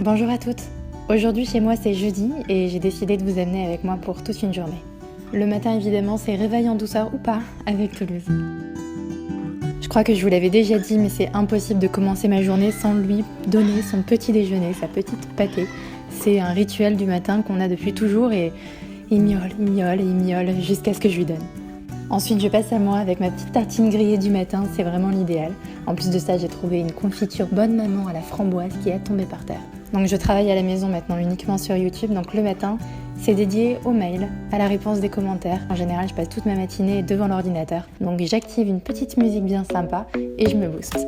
Bonjour à toutes. Aujourd'hui chez moi c'est jeudi et j'ai décidé de vous amener avec moi pour toute une journée. Le matin évidemment c'est réveil en douceur ou pas avec Toulouse. Je crois que je vous l'avais déjà dit mais c'est impossible de commencer ma journée sans lui donner son petit déjeuner, sa petite pâtée. C'est un rituel du matin qu'on a depuis toujours et il miaule jusqu'à ce que je lui donne. Ensuite je passe à moi avec ma petite tartine grillée du matin, c'est vraiment l'idéal. En plus de ça j'ai trouvé une confiture bonne maman à la framboise qui est tombée par terre. Donc je travaille à la maison maintenant uniquement sur YouTube, donc le matin c'est dédié aux mails, à la réponse des commentaires. En général je passe toute ma matinée devant l'ordinateur, donc j'active une petite musique bien sympa et je me booste.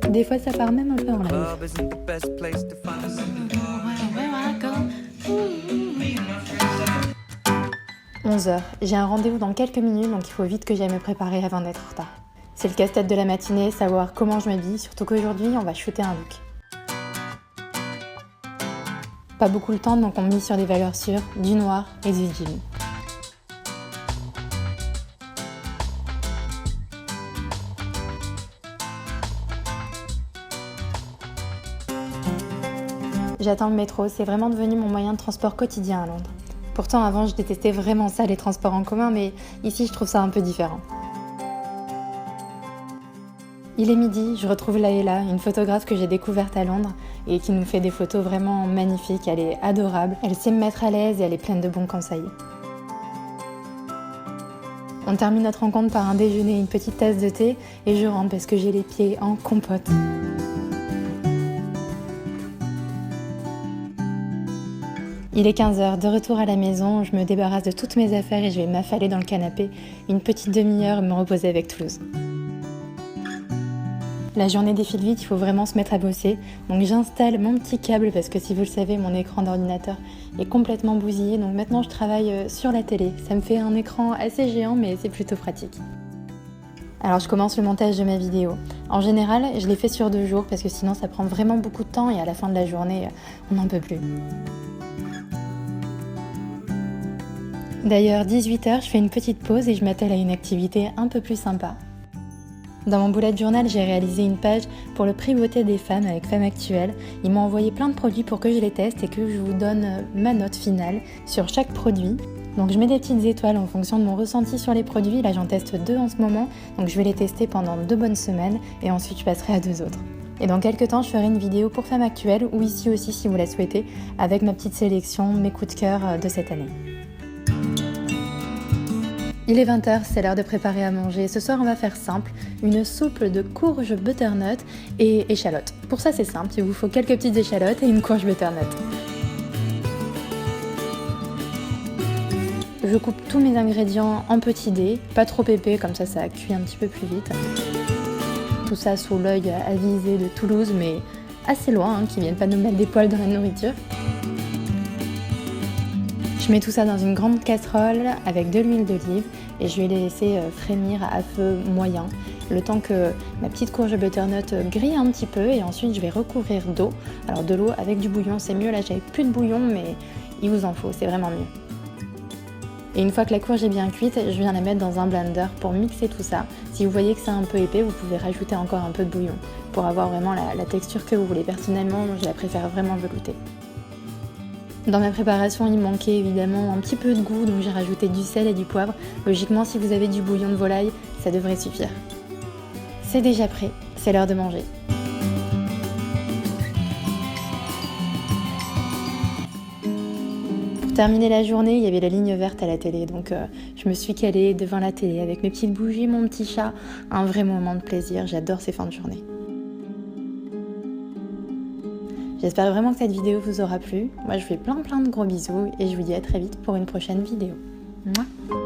Des fois ça part même un peu en live. 11h, j'ai un rendez-vous dans quelques minutes donc il faut vite que j'aille me préparer avant d'être en retard. C'est le casse-tête de la matinée, savoir comment je m'habille, surtout qu'aujourd'hui on va shooter un look. Pas beaucoup le temps donc on mise sur des valeurs sûres, du noir et du jean. J'attends le métro, c'est vraiment devenu mon moyen de transport quotidien à Londres. Pourtant avant je détestais vraiment ça les transports en commun mais ici je trouve ça un peu différent. Il est midi, je retrouve Laëla, une photographe que j'ai découverte à Londres et qui nous fait des photos vraiment magnifiques, elle est adorable, elle sait me mettre à l'aise et elle est pleine de bons conseils. On termine notre rencontre par un déjeuner, une petite tasse de thé et je rentre parce que j'ai les pieds en compote. Il est 15h, de retour à la maison, je me débarrasse de toutes mes affaires et je vais m'affaler dans le canapé une petite demi-heure et me reposer avec Toulouse. La journée défile vite, il faut vraiment se mettre à bosser. Donc j'installe mon petit câble parce que si vous le savez, mon écran d'ordinateur est complètement bousillé. Donc maintenant je travaille sur la télé. Ça me fait un écran assez géant mais c'est plutôt pratique. Alors je commence le montage de ma vidéo. En général, je l'ai fait sur 2 jours parce que sinon ça prend vraiment beaucoup de temps et à la fin de la journée, on n'en peut plus. D'ailleurs, 18h, je fais une petite pause et je m'attelle à une activité un peu plus sympa. Dans mon bullet journal, j'ai réalisé une page pour le prix beauté des femmes avec Femmes Actuelles. Ils m'ont envoyé plein de produits pour que je les teste et que je vous donne ma note finale sur chaque produit. Donc je mets des petites étoiles en fonction de mon ressenti sur les produits. Là j'en teste 2 en ce moment, donc je vais les tester pendant 2 bonnes semaines et ensuite je passerai à 2 autres. Et dans quelques temps, je ferai une vidéo pour Femmes Actuelles ou ici aussi si vous la souhaitez, avec ma petite sélection, mes coups de cœur de cette année. Il est 20h, c'est l'heure de préparer à manger. Ce soir, on va faire simple, une soupe de courge butternut et échalotes. Pour ça, c'est simple, il vous faut quelques petites échalotes et une courge butternut. Je coupe tous mes ingrédients en petits dés, pas trop épais, comme ça cuit un petit peu plus vite. Tout ça sous l'œil avisé de Toulouse, mais assez loin, qui viennent pas nous mettre des poils dans la nourriture. Je mets tout ça dans une grande casserole avec de l'huile d'olive et je vais les laisser frémir à feu moyen le temps que ma petite courge butternut grille un petit peu et ensuite je vais recouvrir d'eau. Alors de l'eau avec du bouillon c'est mieux, là j'avais plus de bouillon mais il vous en faut, c'est vraiment mieux. Et une fois que la courge est bien cuite, je viens la mettre dans un blender pour mixer tout ça. Si vous voyez que c'est un peu épais, vous pouvez rajouter encore un peu de bouillon pour avoir vraiment la texture que vous voulez. Personnellement, je la préfère vraiment veloutée. Dans ma préparation, il manquait évidemment un petit peu de goût, donc j'ai rajouté du sel et du poivre. Logiquement, si vous avez du bouillon de volaille, ça devrait suffire. C'est déjà prêt, c'est l'heure de manger. Pour terminer la journée, il y avait la ligne verte à la télé, donc je me suis calée devant la télé avec mes petites bougies, mon petit chat. Un vrai moment de plaisir, j'adore ces fins de journée. J'espère vraiment que cette vidéo vous aura plu. Moi je vous fais plein de gros bisous et je vous dis à très vite pour une prochaine vidéo. Mouah.